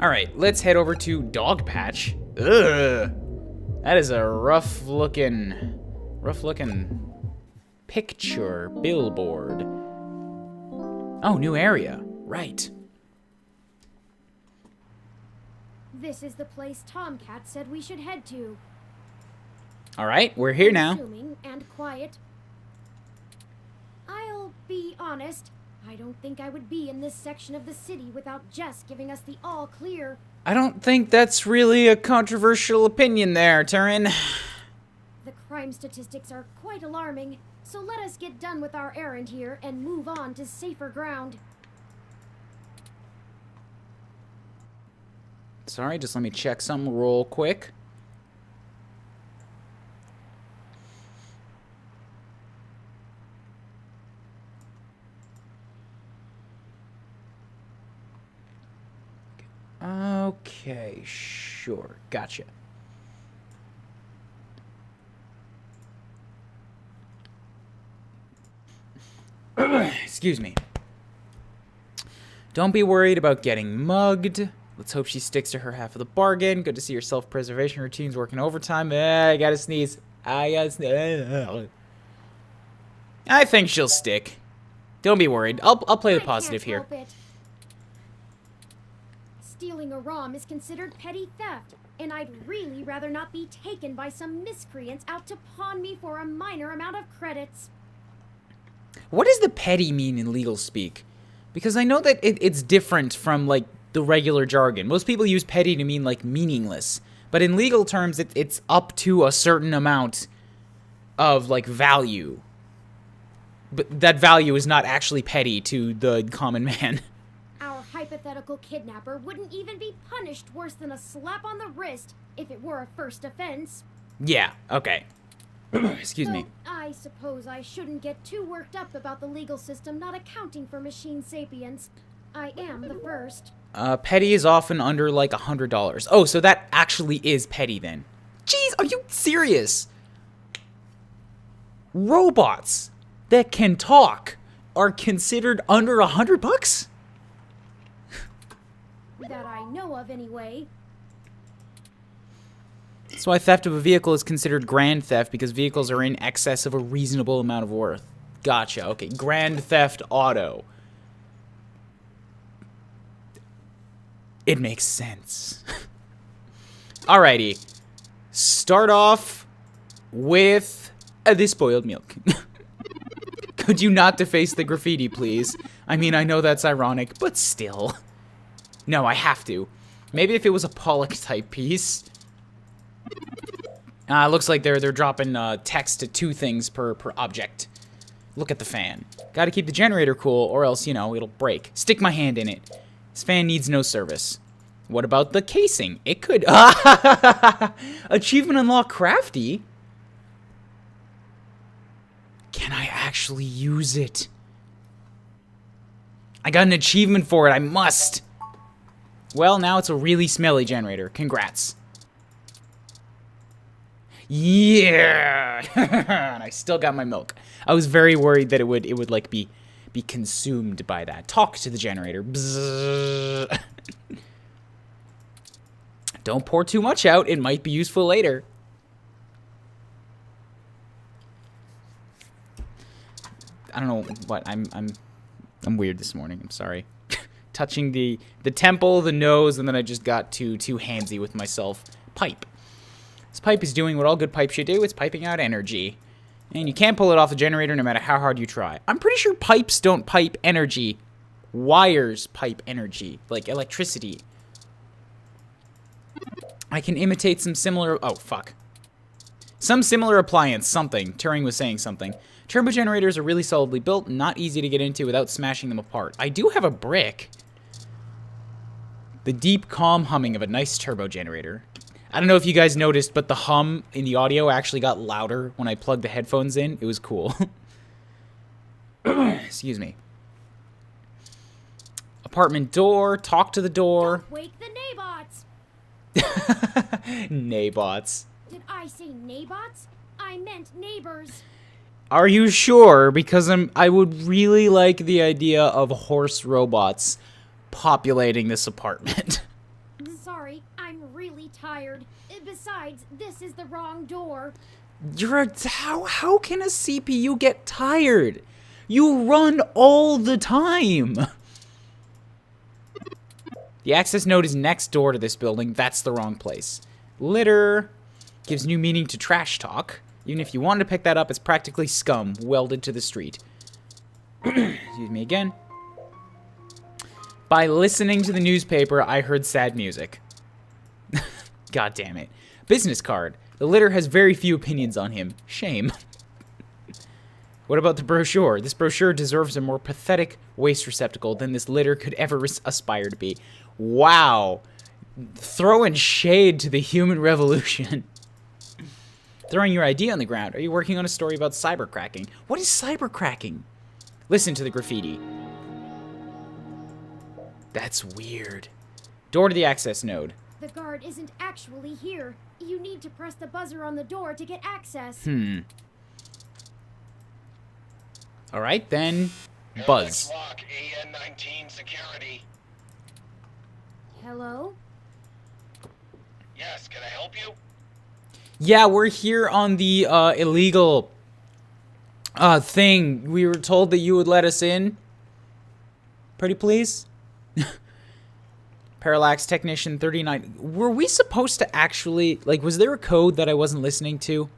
Alright, let's head over to Dogpatch. Ugh. That is a rough looking picture billboard. Oh, new area. Right. This is the place Tomcat said we should head to. Alright, we're here now. Unassuming and quiet. I'll be honest, I don't think I would be in this section of the city without Jess giving us the all clear. I don't think that's really a controversial opinion there, Turin. The crime statistics are quite alarming, so let us get done with our errand here and move on to safer ground. Sorry, just let me check something real quick. Okay, sure. Gotcha. Excuse me. Don't be worried about getting mugged. Let's hope she sticks to her half of the bargain. Good to see your self-preservation routines working overtime. I gotta sneeze. I think she'll stick. Don't be worried. I'll play the positive here. Help it. Stealing a ROM is considered petty theft, and I'd really rather not be taken by some miscreants out to pawn me for a minor amount of credits. What does the petty mean in legal speak? Because I know that it's different from, like, the regular jargon. Most people use petty to mean, like, meaningless. But in legal terms, it's up to a certain amount of, like, value. But that value is not actually petty to the common man. Our hypothetical kidnapper wouldn't even be punished worse than a slap on the wrist if it were a first offense. Yeah, okay. Excuse me. I suppose I shouldn't get too worked up about the legal system not accounting for machine sapiens. I am the first. Petty is often under, like, $100. Oh, so that actually is petty, then. Jeez, are you serious? Robots that can talk are considered under $100? That I know of, anyway. That's why theft of a vehicle is considered grand theft, because vehicles are in excess of a reasonable amount of worth. Gotcha, okay. Grand theft auto. It makes sense. Alrighty. Start off with the spoiled milk. Could you not deface the graffiti, please? I mean, I know that's ironic, but still. No, I have to. Maybe if it was a Pollock-type piece. Looks like they're dropping text to 2 things per object. Look at the fan. Gotta keep the generator cool, or else, you know, it'll break. Stick my hand in it. This fan needs no service. What about the casing? It could... Achievement unlock crafty? Can I actually use it? I got an achievement for it. I must. Well, now it's a really smelly generator. Congrats. Yeah! And I still got my milk. I was very worried that it would like be consumed by that. Talk to the generator. Bzzz. Don't pour too much out. It might be useful later. I don't know what I'm weird this morning. I'm sorry. Touching the temple, the nose, and then I just got too handsy with myself. Pipe. This pipe is doing what all good pipes should do. It's piping out energy. And you can't pull it off the generator no matter how hard you try. I'm pretty sure pipes don't pipe energy. Wires pipe energy, like electricity. I can imitate some similar... Oh, fuck. Some similar appliance, something. Turing was saying something. Turbo generators are really solidly built, not easy to get into without smashing them apart. I do have a brick. The deep, calm humming of a nice turbo generator. I don't know if you guys noticed, but the hum in the audio actually got louder when I plugged the headphones in. It was cool. Excuse me. Apartment door. Talk to the door. Don't wake the nabots. Nabots. Did I say nabots? I meant neighbors. Are you sure? Because I would really like the idea of horse robots populating this apartment. sorry. I'm really tired. Besides, this is the wrong door. How can a CPU get tired? You run all the time. The access node is next door to this building. That's the wrong place. Litter gives new meaning to trash talk. Even if you wanted to pick that up, it's practically scum welded to the street. Excuse me again. By listening to the newspaper, I heard sad music. God damn it. Business card. The litter has very few opinions on him. Shame. What about the brochure? This brochure deserves a more pathetic waste receptacle than this litter could ever aspire to be. Wow. Throwing shade to the human revolution. Throwing your ID on the ground. Are you working on a story about cybercracking? What is cybercracking? Listen to the graffiti. That's weird. Door to the access node. The guard isn't actually here. You need to press the buzzer on the door to get access. Alright, then buzz. Lock, AN-19 security. Hello? Yes, can I help you? Yeah, we're here on the illegal thing. We were told that you would let us in. Pretty please? Parallax Technician 39. Were we supposed to actually... Like, was there a code that I wasn't listening to?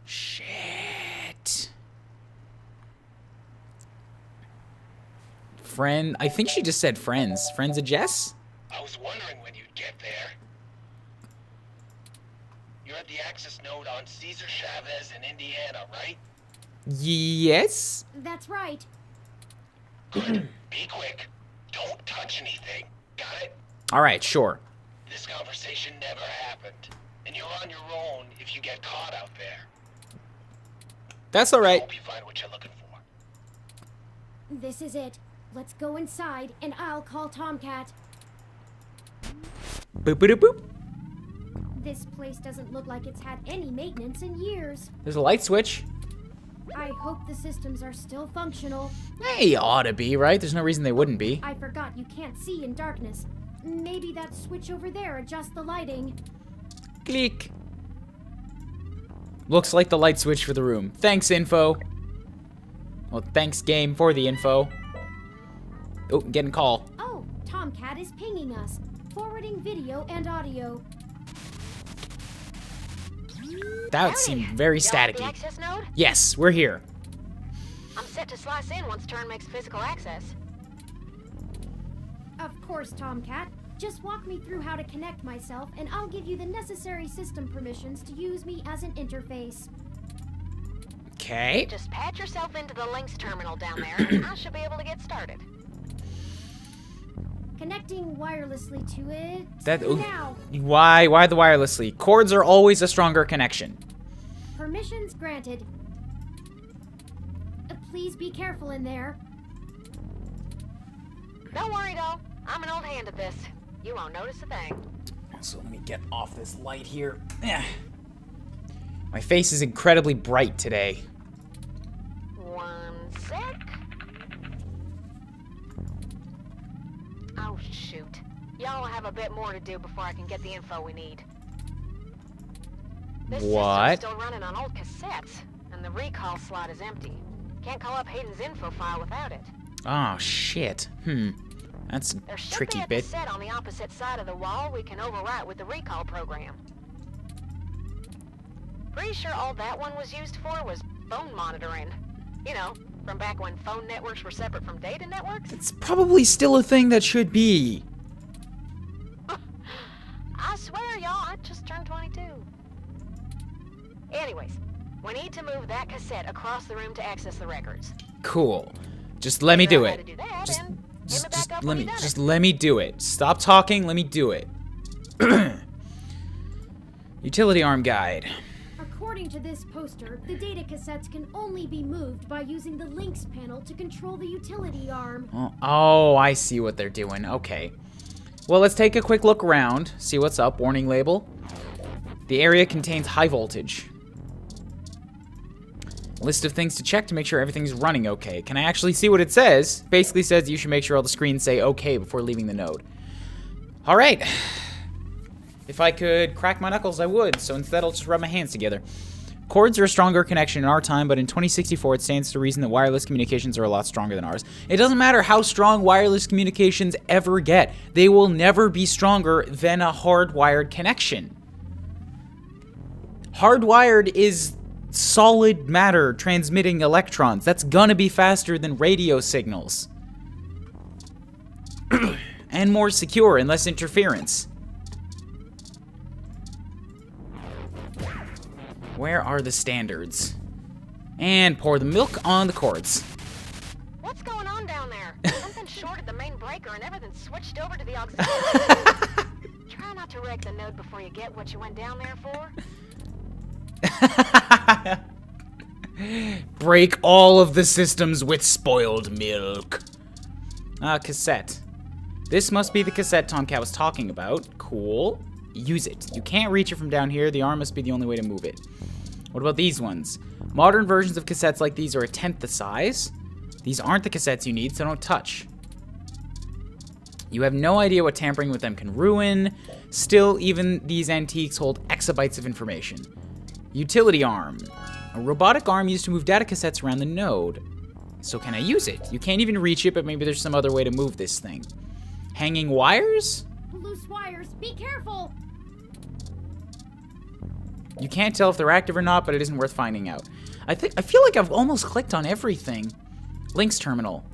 Shit. Friend... I think she just said friends. Friends of Jess? I was wondering when you'd get there. You're at the access node on Cesar Chavez in Indiana, right? Yes? That's right. Good. Be quick. Don't touch anything. Got it? Alright, sure. This conversation never happened. And you're on your own if you get caught out there. That's alright. Hope you find what you're looking for. This is it. Let's go inside, and I'll call Tomcat. Boop boop boop. This place doesn't look like it's had any maintenance in years. There's a light switch. I hope the systems are still functional. They ought to be, right? There's no reason they wouldn't be. I forgot you can't see in darkness. Maybe that switch over there adjusts the lighting. Click. Looks like the light switch for the room. Thanks, info. Well, thanks, game, for the info. Oh, getting a call. Oh, Tomcat is pinging us. Forwarding video and audio. That would seem very staticky. Access node? Yes, we're here. I'm set to slice in once turn makes physical access. Of course, Tomcat. Just walk me through how to connect myself, and I'll give you the necessary system permissions to use me as an interface. Okay. Just patch yourself into the links terminal down there, and I should be able to get started. Connecting wirelessly to it. That now. Why the wirelessly? Cords are always a stronger connection. Permissions granted. Please be careful in there. Don't worry, though. I'm an old hand at this. You won't notice a thing. So let me get off this light here. My face is incredibly bright today. One sec. Oh, shoot. Y'all have a bit more to do before I can get the info we need. This What? system's still running on old cassettes, and the recall slot is empty. Can't call up Hayden's info file without it. Oh, shit. That's a There should tricky be a bit. cassette on the opposite side of the wall we can overwrite with the recall program. Pretty sure all that one was used for was phone monitoring. You know, from back when phone networks were separate from data networks. It's probably still a thing that should be. I swear, y'all, I just turned 22. Anyways, we need to move that cassette across the room to access the records. Cool. Just let me do Figure out how it. to do that, Just, and hit just, me just back up let when me, you've done just it. let me do it. Stop talking. Let me do it. Utility arm guide. According to this poster, the data cassettes can only be moved by using the links panel to control the utility arm. Oh, I see what they're doing. Okay. Well, let's take a quick look around. See what's up. Warning label. The area contains high voltage. List of things to check to make sure everything's running okay. Can I actually see what it says? Basically says you should make sure all the screens say okay before leaving the node. Alright. If I could crack my knuckles, I would. So instead, I'll just rub my hands together. Cords are a stronger connection in our time, but in 2064, it stands to reason that wireless communications are a lot stronger than ours. It doesn't matter how strong wireless communications ever get. They will never be stronger than a hardwired connection. Hardwired is solid matter transmitting electrons. That's gonna be faster than radio signals. And more secure and less interference. Where are the standards? And pour the milk on the cords. What's going on down there? Something shorted the main breaker and everything switched over to the auxiliary. Try not to wreck the node before you get what you went down there for. Break all of the systems with spoiled milk. Cassette. This must be the cassette Tomcat was talking about. Cool. Use it. You can't reach it from down here. The arm must be the only way to move it. What about these ones? Modern versions of cassettes like these are a tenth the size. These aren't the cassettes you need, so don't touch. You have no idea what tampering with them can ruin. Still, even these antiques hold exabytes of information. Utility arm. A robotic arm used to move data cassettes around the node. So can I use it? You can't even reach it, but maybe there's some other way to move this thing. Hanging wires? Loose wires. Be careful. You can't tell if they're active or not, but it isn't worth finding out. I feel like I've almost clicked on everything. Links terminal.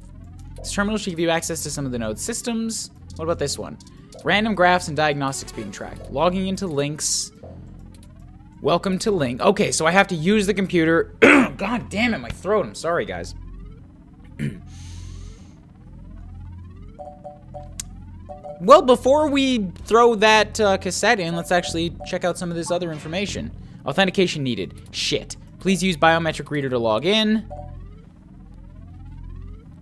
This terminal should give you access to some of the node's systems. What about this one? Random graphs and diagnostics being tracked. Logging into links. Welcome to link. Okay, so I have to use the computer. God damn it, my throat. I'm sorry, guys. Well, before we throw that cassette in, let's actually check out some of this other information. Authentication needed. Shit. Please use biometric reader to log in.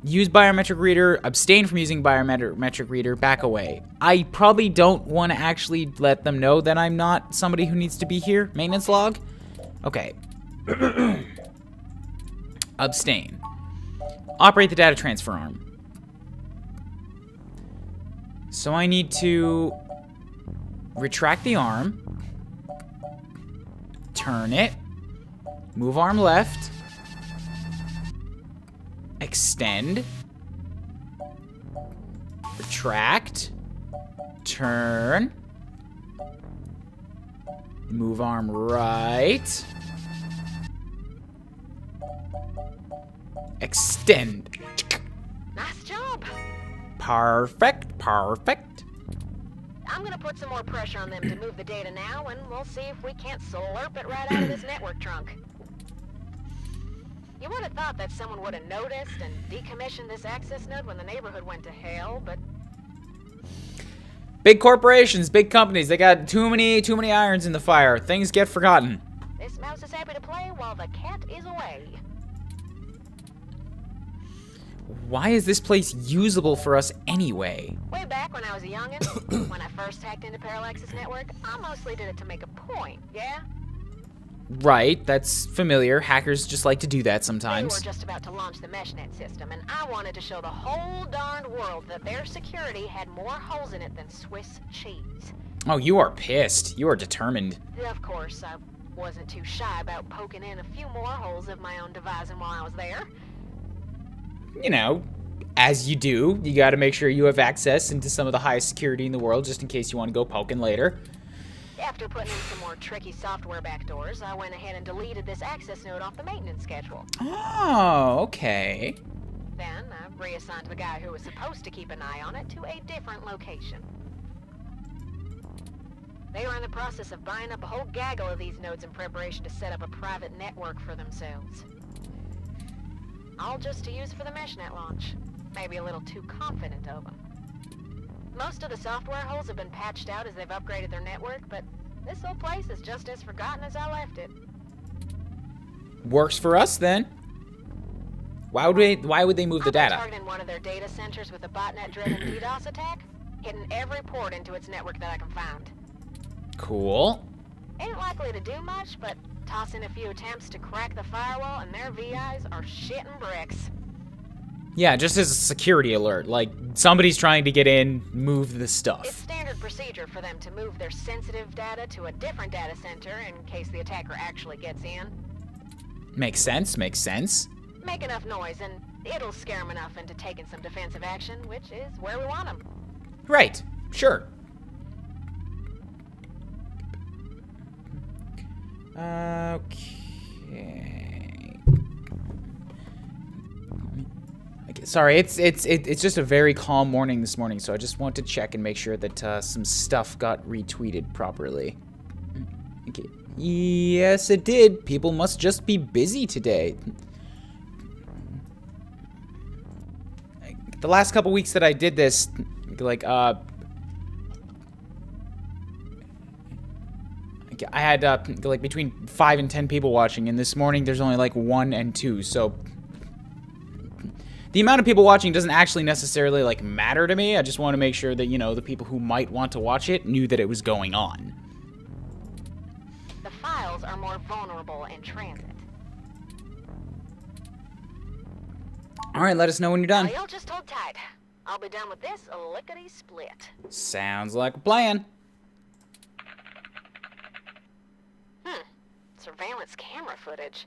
Use biometric reader. Abstain from using biometric reader. Back away. I probably don't want to actually let them know that I'm not somebody who needs to be here. Maintenance log. Okay. Abstain. Operate the data transfer arm. So I need to retract the arm, turn it, move arm left, extend, retract, turn, move arm right, extend. Nice job. Perfect, perfect. I'm gonna put some more pressure on them to move the data now, and we'll see if we can't slurp it right out of this network trunk. You would have thought that someone would have noticed and decommissioned this access node when the neighborhood went to hell, but... Big corporations, big companies, they got too many irons in the fire. Things get forgotten. This mouse is happy to play while the cat is away. Why is this place usable for us anyway? Way back when I was a youngin', when I first hacked into Parallax's network, I mostly did it to make a point, yeah? Right, that's familiar. Hackers just like to do that They sometimes. were just about to launch the meshnet system, and I wanted to show the whole darned world that their security had more holes in it than Swiss cheese. Oh, you are pissed. You are determined. Of course, I wasn't too shy about poking in a few more holes of my own devising while I was there. You know, as you do, you gotta make sure you have access into some of the highest security in the world just in case you want to go poking later. After putting in some more tricky software backdoors, I went ahead and deleted this access node off the maintenance schedule. Oh, okay. Then I reassigned the guy who was supposed to keep an eye on it to a different location. They were in the process of buying up a whole gaggle of these nodes in preparation to set up a private network for themselves. All just to use for the meshnet launch. Maybe a little too confident of them. Most of the software holes have been patched out as they've upgraded their network, but this whole place is just as forgotten as I left it. Works for us then. Why would they move the data? Targeting one of their data centers with a botnet-driven DDoS attack, hitting every port into its network that I can find. Cool. Ain't likely to do much, but toss in a few attempts to crack the firewall and their VIs are shitting bricks. Yeah, just as a security alert, like somebody's trying to get in, move the It's stuff. standard procedure for them to move their sensitive data to a different data center in case the attacker actually gets in. Makes sense, makes sense. Make enough noise and it'll scare them enough into taking some defensive action, which is where we want them. Right, sure. Okay. Sorry, it's just a very calm morning this morning, so I just want to check and make sure that some stuff got retweeted properly. Okay. Yes, it did. People must just be busy today. The last couple weeks that I did this, like, I had, like, between 5 and 10 people watching, and this morning there's only, like, 1 and 2, so the amount of people watching doesn't actually necessarily, like, matter to me. I just want to make sure that, you know, the people who might want to watch it knew that it was going on. The files are more vulnerable in transit. Alright, let us know when you're done. Now you'll just hold tight. I'll be done with this lickety-split. Sounds like a plan. Surveillance camera footage.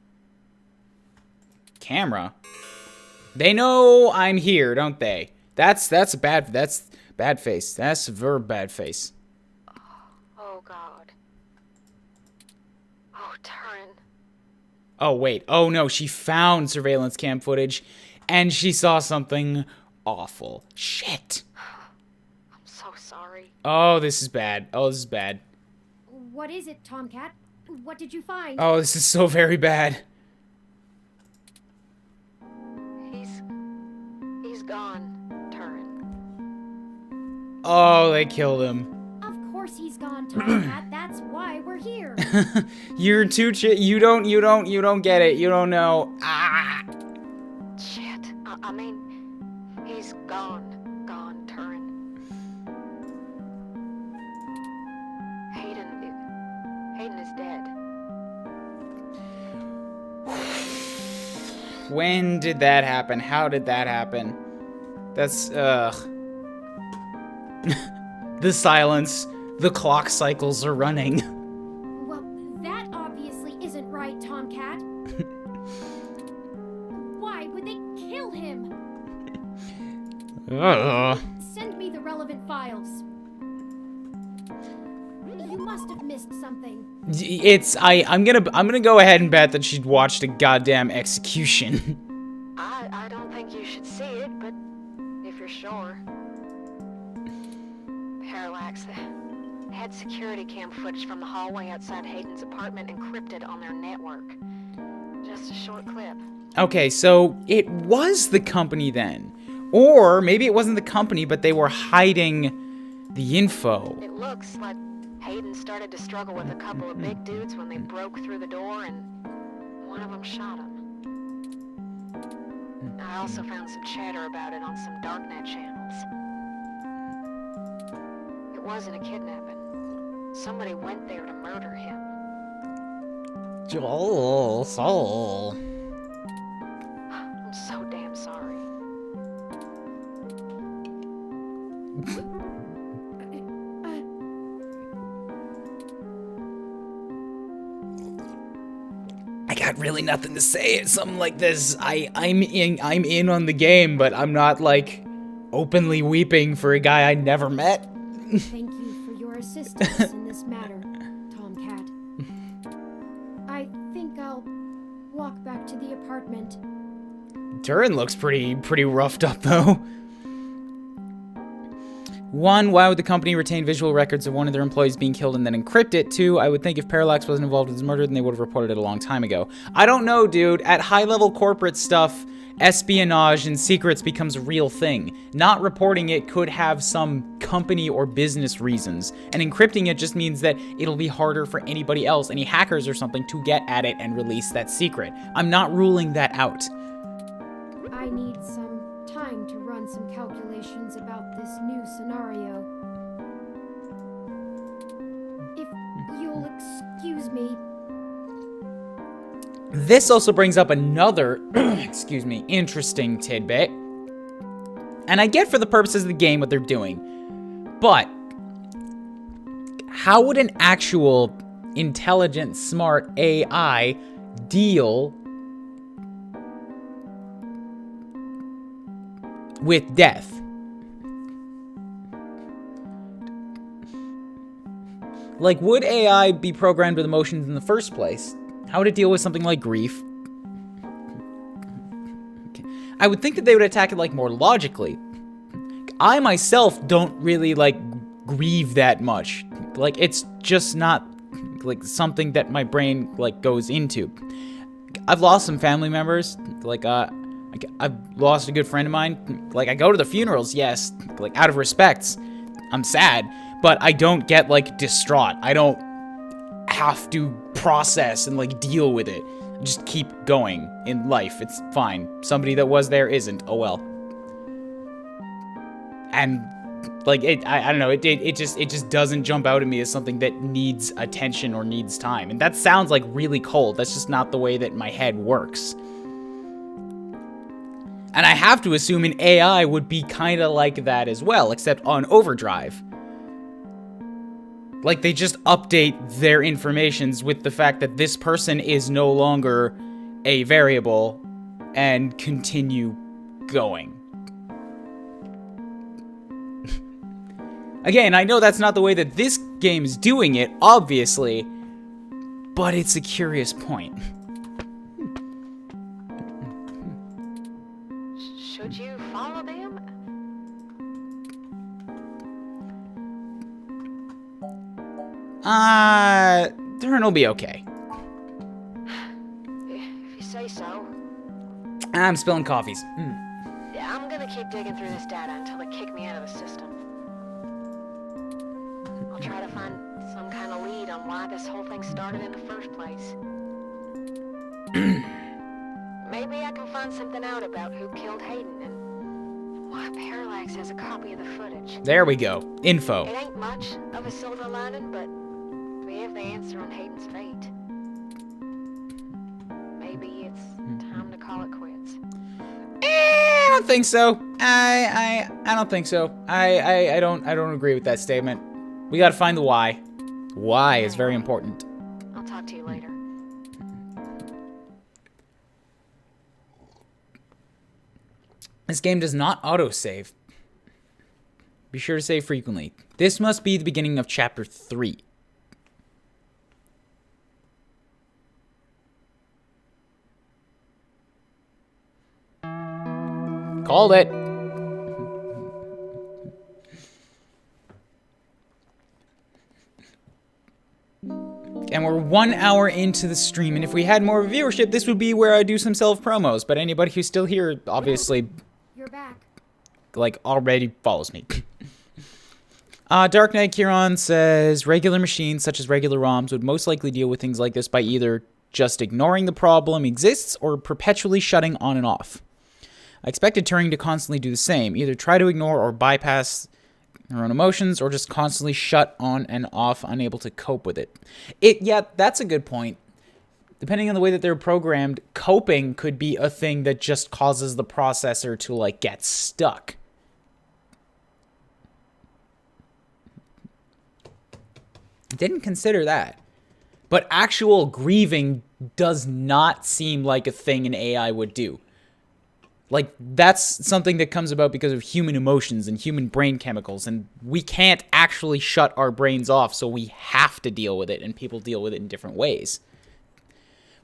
Camera? They know I'm here, don't they? That's bad face. That's verb bad face. Oh God. Oh, Turin. Oh wait. Oh no, she found surveillance cam footage and she saw something awful. Shit. I'm so sorry. Oh, this is bad. Oh, this is bad. What is it, Tomcat? What did you find? Oh, this is so very bad. He's gone, Turin. Oh, they killed him. Of course he's gone, Tomcat. That's why we're here. You're too you don't get it. You don't know. Ah. Shit. I mean, he's gone, Turin. Hayden is dead. When did that happen? How did that happen? That's, ugh. The silence. The clock cycles are running. Well, that obviously isn't right, Tomcat. Why would they kill him? Send me the relevant files. You must have missed something. I'm gonna go ahead and bet that she'd watched a goddamn execution. I don't think you should see it, but if you're sure. Parallax, they had security cam footage from the hallway outside Hayden's apartment encrypted on their network. Just a short clip. Okay, so it was the company then. Or maybe it wasn't the company, but they were hiding the info. It looks like Hayden started to struggle with a couple of big dudes when they broke through the door and one of them shot him. I also found some chatter about it on some darknet channels. It wasn't a kidnapping. Somebody went there to murder him. Soul. I'm so damn sorry. I got really nothing to say at something like this. I'm in on the game, but I'm not like openly weeping for a guy I never met. Thank you for your assistance in this matter, Tomcat. I think I'll walk back to the apartment. Turin looks pretty roughed up though. 1, why would the company retain visual records of one of their employees being killed and then encrypt it? 2, I would think if Parallax wasn't involved with his murder, then they would have reported it a long time ago. I don't know, dude. At high-level corporate stuff, espionage and secrets becomes a real thing. Not reporting it could have some company or business reasons, and encrypting it just means that it'll be harder for anybody else, any hackers or something, to get at it and release that secret. I'm not ruling that out. I need some time to run some calculations about this new scenario. If you'll excuse me. This also brings up another, excuse me, interesting tidbit. And I get for the purposes of the game what they're doing. But how would an actual intelligent, smart AI deal with death? Like, would AI be programmed with emotions in the first place? How would it deal with something like grief? I would think that they would attack it, like, more logically. I myself don't really, like, grieve that much. Like, it's just not, like, something that my brain, like, goes into. I've lost some family members. Like, I've lost a good friend of mine. Like, I go to the funerals, yes, like, out of respect. I'm sad, but I don't get, like, distraught. I don't have to process and, like, deal with it. Just keep going in life. It's fine. Somebody that was there isn't. Oh well. And like I don't know. It just doesn't jump out at me as something that needs attention or needs time. And that sounds like really cold. That's just not the way that my head works. And I have to assume an AI would be kind of like that as well, except on overdrive. Like, they just update their informations with the fact that this person is no longer a variable and continue going. Again, I know that's not the way that this game is doing it, obviously, but it's a curious point. Should you follow them? Turn will be okay. If you say so. I'm spilling coffees. Yeah, I'm gonna keep digging through this data until they kick me out of the system. I'll try to find some kind of lead on why this whole thing started in the first place. Maybe I can find something out about who killed Hayden and why Parallax has a copy of the footage. There we go. Info. It ain't much of a silver lining, but we have the answer on Hayden's fate. Maybe it's time to call it quits. I don't think so. I don't think so. I don't agree with that statement. We gotta find the why. Why is very important. I'll talk to you later. This game does not autosave. Be sure to save frequently. This must be the beginning of chapter 3. Called it. And we're 1 hour into the stream, and if we had more viewership, this would be where I do some self-promos, but anybody who's still here, obviously, You're back. like, already follows me. Dark Knight Kieran says, regular machines, such as regular ROMs, would most likely deal with things like this by either just ignoring the problem exists or perpetually shutting on and off. I expected Turing to constantly do the same, either try to ignore or bypass their own emotions, or just constantly shut on and off, unable to cope with it. Yeah, that's a good point. Depending on the way that they're programmed, coping could be a thing that just causes the processor to, like, get stuck. Didn't consider that. But actual grieving does not seem like a thing an AI would do. Like, that's something that comes about because of human emotions and human brain chemicals, and we can't actually shut our brains off, so we have to deal with it, and people deal with it in different ways.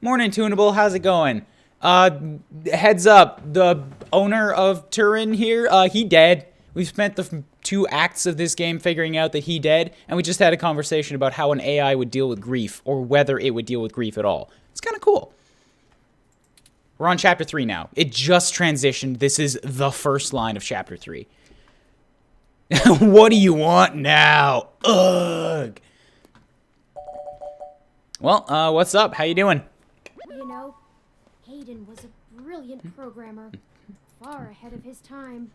Morning, Tunable. How's it going? Heads up, the owner of Turin here, he dead. We've spent the 2 acts of this game figuring out that he dead, and we just had a conversation about how an AI would deal with grief, or whether it would deal with grief at all. It's kind of cool. We're on chapter 3 now. It just transitioned. This is the first line of chapter 3. What do you want now? Ugh. Well, what's up? How you doing? You know, Hayden was a brilliant programmer, far ahead of his time.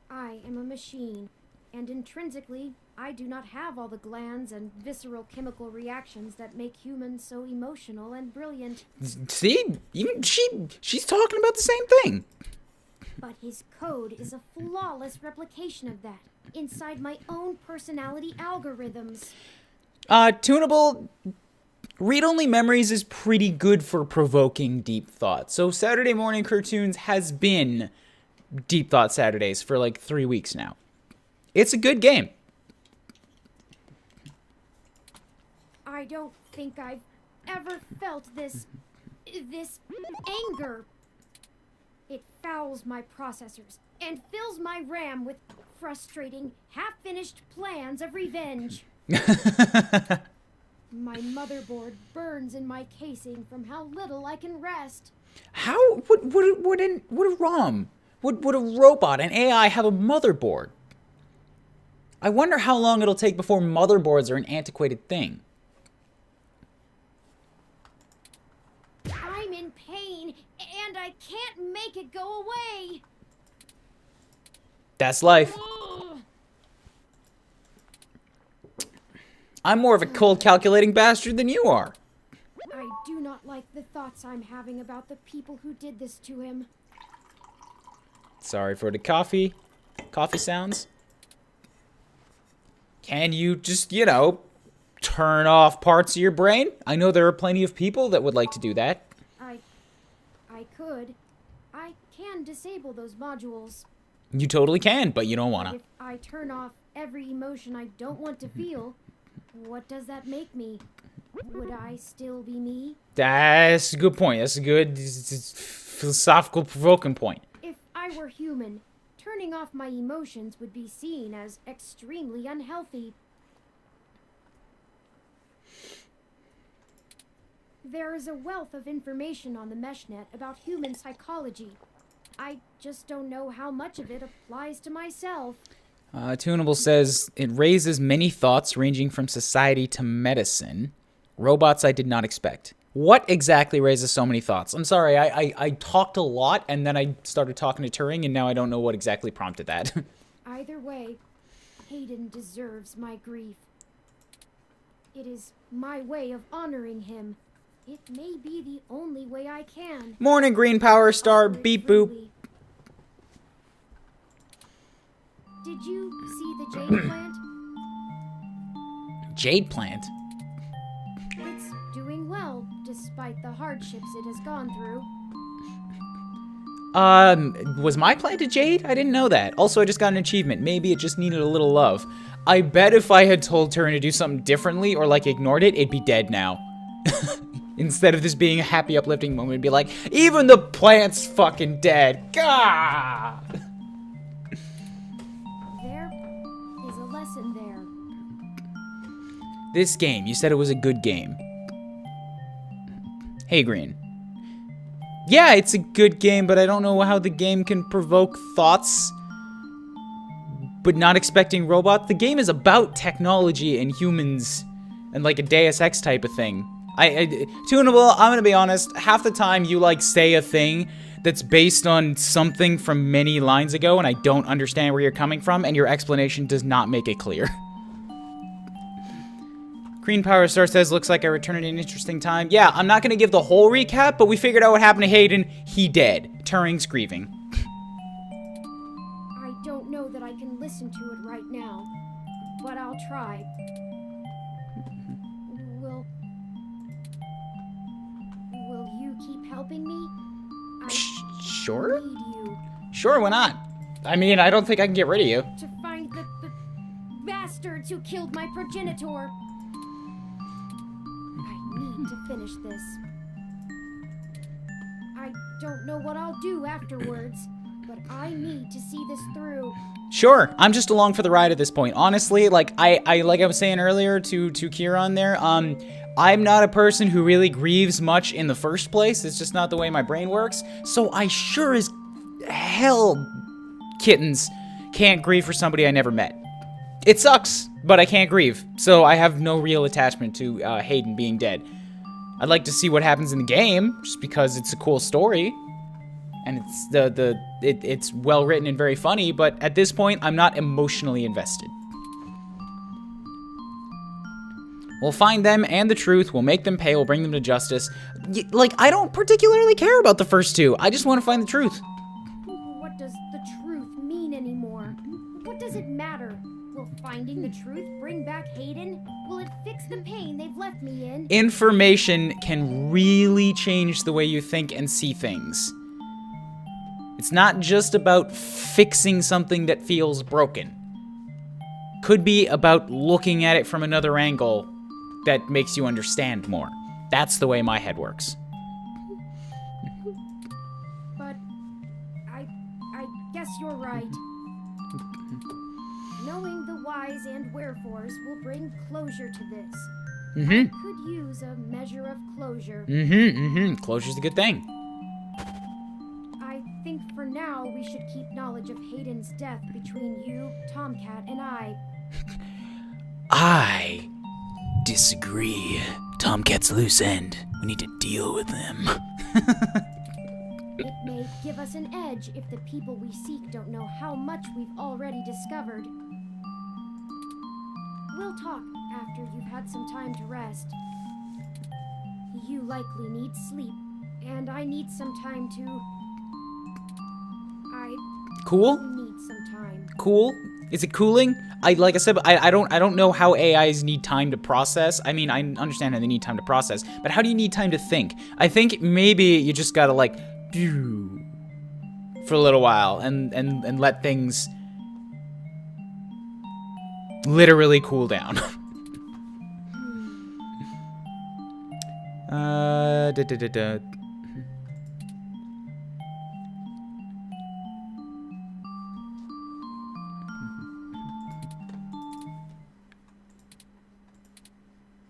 I am a machine, and intrinsically, I do not have all the glands and visceral chemical reactions that make humans so emotional and brilliant. See? Even she's talking about the same thing. But his code is a flawless replication of that, inside my own personality algorithms. Tunable, read-only memories is pretty good for provoking deep thought. So Saturday Morning Cartoons has been Deep Thought Saturdays for like 3 weeks now. It's a good game. I don't think I've ever felt this anger. It fouls my processors and fills my RAM with frustrating, half-finished plans of revenge. My motherboard burns in my casing from how little I can rest. How would a ROM, would a robot, an AI have a motherboard? I wonder how long it'll take before motherboards are an antiquated thing. I'm in pain, and I can't make it go away. That's life. Ugh. I'm more of a cold, calculating bastard than you are. I do not like the thoughts I'm having about the people who did this to him. Sorry for the coffee sounds. Can you just, you know, turn off parts of your brain? I know there are plenty of people that would like to do that. I could. I can disable those modules. You totally can, but you don't But wanna. if I turn off every emotion I don't want to feel, what does that make me? Would I still be me? That's a good point. That's a good philosophical, provoking point. If I were human, turning off my emotions would be seen as extremely unhealthy. There is a wealth of information on the meshnet about human psychology. I just don't know how much of it applies to myself. Tunable says, it raises many thoughts ranging from society to medicine. Robots I did not expect. What exactly raises so many thoughts? I'm sorry, I talked a lot, and then I started talking to Turing, and now I don't know what exactly prompted that. Either way, Hayden deserves my grief. It is my way of honoring him. It may be the only way I can. Morning, Green Power Star, Live beep boop. freely. Did you see the jade plant? Jade plant? It's doing well, despite the hardships it has gone through. Was my plant a jade? I didn't know that. Also, I just got an achievement. Maybe it just needed a little love. I bet if I had told Turing to do something differently or, like, ignored it, it'd be dead now. Instead of this being a happy, uplifting moment, it'd be like, even the plant's fucking dead. Gah! There is a lesson there. This game, you said it was a good game. Hey, Green. Yeah, it's a good game, but I don't know how the game can provoke thoughts, but not expecting robots. The game is about technology and humans and like a Deus Ex type of thing. Tunable, I'm gonna be honest, half the time you like say a thing that's based on something from many lines ago and I don't understand where you're coming from and your explanation does not make it clear. Green Power Star says, looks like I returned at an interesting time. Yeah, I'm not gonna give the whole recap, but we figured out what happened to Hayden. He dead. Turing's grieving. I don't know that I can listen to it right now, but I'll try. Will you keep helping me? I Sure? need you Sure, why not? I mean, I don't think I can get rid of you. to find the bastards who killed my progenitor. I need to finish this. I don't know what I'll do afterwards, but I need to see this through. Sure, I'm just along for the ride at this point. Honestly, like I was saying earlier to Kieran there, I'm not a person who really grieves much in the first place. It's just not the way my brain works. So I sure as hell, kittens, can't grieve for somebody I never met. It sucks, but I can't grieve. So I have no real attachment to Hayden being dead. I'd like to see what happens in the game, just because it's a cool story. And it's it's well written and very funny, but at this point, I'm not emotionally invested. We'll find them and the truth. We'll make them pay. We'll bring them to justice. Like, I don't particularly care about the first two. I just want to find the truth. What does matter? Will finding the truth bring back Hayden? Will it fix the pain they've left me in? Information can really change the way you think and see things. It's not just about fixing something that feels broken. Could be about looking at it from another angle that makes you understand more. That's the way my head works. But I guess you're right. Knowing the whys and wherefores will bring closure to this. I could use a measure of closure. Closure's a good thing. I think for now we should keep knowledge of Hayden's death between you, Tomcat, and I. I disagree. Tomcat's loose end. We need to deal with him. It may give us an edge if the people we seek don't know how much we've already discovered. We'll talk after you've had some time to rest. You likely need sleep, and I need some time to... Cool? need some time. Cool? Is it cooling? Like I said, I don't know how AIs need time to process. I mean, I understand how they need time to process, but how do you need time to think? I think maybe you just gotta like for a little while and let things literally cool down.